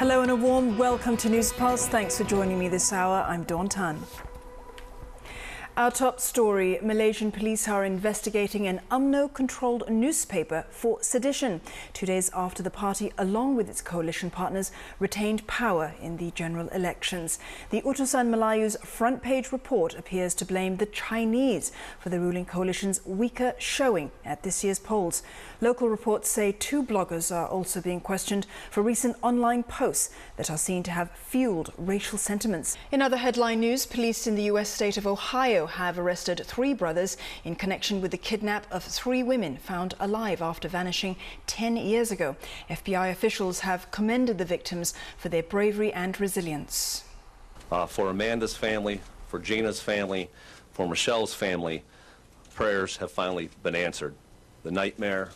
Hello and a warm welcome to News Pulse. Thanks for joining me this hour. I'm Dawn Tan. Our top story, Malaysian police are investigating an UMNO-controlled newspaper for sedition, 2 days after the party, along with its coalition partners, retained power in the general elections. The Utusan Melayu's front-page report appears to blame the Chinese for the ruling coalition's weaker showing at this year's polls. Local reports say 2 bloggers are also being questioned for recent online posts that are seen to have fueled racial sentiments. In other headline news, police in the US state of Ohio have arrested 3 brothers in connection with the kidnap of 3 women found alive after vanishing 10 years ago. FBI officials have commended the victims for their bravery and resilience. For Amanda's family, for Gina's family, for Michelle's family, prayers have finally been answered. The nightmare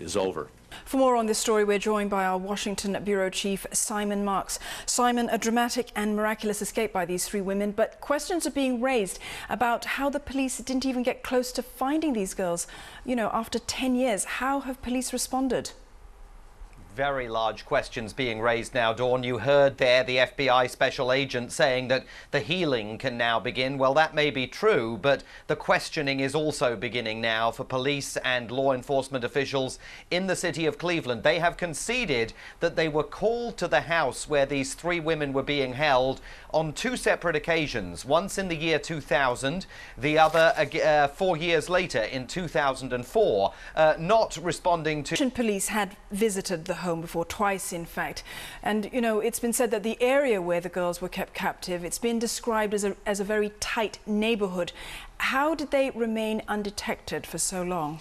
is over. For more on this story, we're joined by our Washington bureau chief, Simon Marks. Simon, a dramatic and miraculous escape by these 3 women, but questions are being raised about how the police didn't even get close to finding these girls. You know, after 10 years, how have police responded? Very large questions being raised now, Dawn. You heard there the FBI special agent saying that the healing can now begin. Well, that may be true, but the questioning is also beginning now for police and law enforcement officials in the city of Cleveland. They have conceded that they were called to the house where these 3 women were being held on 2 separate occasions, once in the year 2000, the other 4 years later in 2004, not responding to... Police had visited the home before, twice in fact, and you know, it's been said that the area where the girls were kept captive, it's been described as a very tight neighborhood. How did they remain undetected for so long?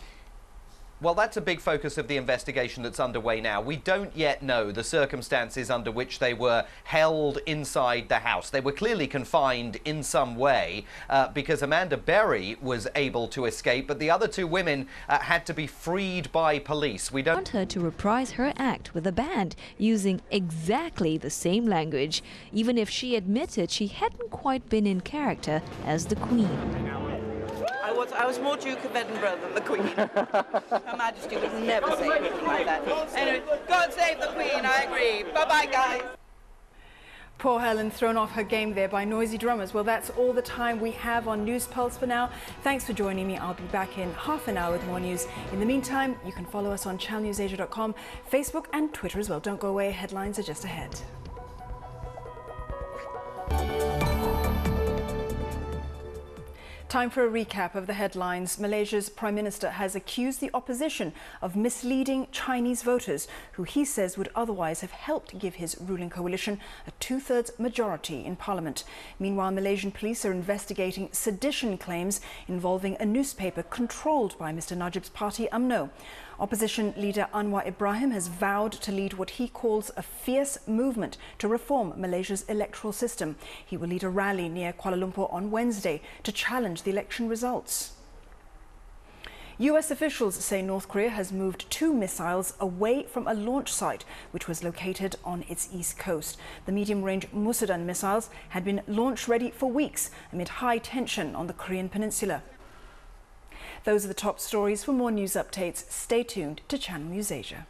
Well, that's a big focus of the investigation that's underway now. We don't yet know the circumstances under which they were held inside the house. They were clearly confined in some way because Amanda Berry was able to escape, but the other 2 women had to be freed by police. We don't want her to reprise her act with a band using exactly the same language, even if she admitted she hadn't quite been in character as the Queen. I was more Duke of Edinburgh than the Queen. Her Majesty would never say anything like that. Anyway, God save the Queen, I agree. Bye-bye, guys. Poor Helen, thrown off her game there by noisy drummers. Well, that's all the time we have on News Pulse for now. Thanks for joining me. I'll be back in half an hour with more news. In the meantime, you can follow us on channelnewsasia.com, Facebook and Twitter as well. Don't go away, headlines are just ahead. Time for a recap of the headlines. Malaysia's Prime Minister has accused the opposition of misleading Chinese voters, who he says would otherwise have helped give his ruling coalition a 2/3 majority in parliament. Meanwhile, Malaysian police are investigating sedition claims involving a newspaper controlled by Mr. Najib's party, UMNO. Opposition leader Anwar Ibrahim has vowed to lead what he calls a fierce movement to reform Malaysia's electoral system. He will lead a rally near Kuala Lumpur on Wednesday to challenge the election results. US officials say North Korea has moved 2 missiles away from a launch site which was located on its east coast. The medium-range Musudan missiles had been launch-ready for weeks amid high tension on the Korean peninsula. Those are the top stories. For more news updates, stay tuned to Channel News Asia.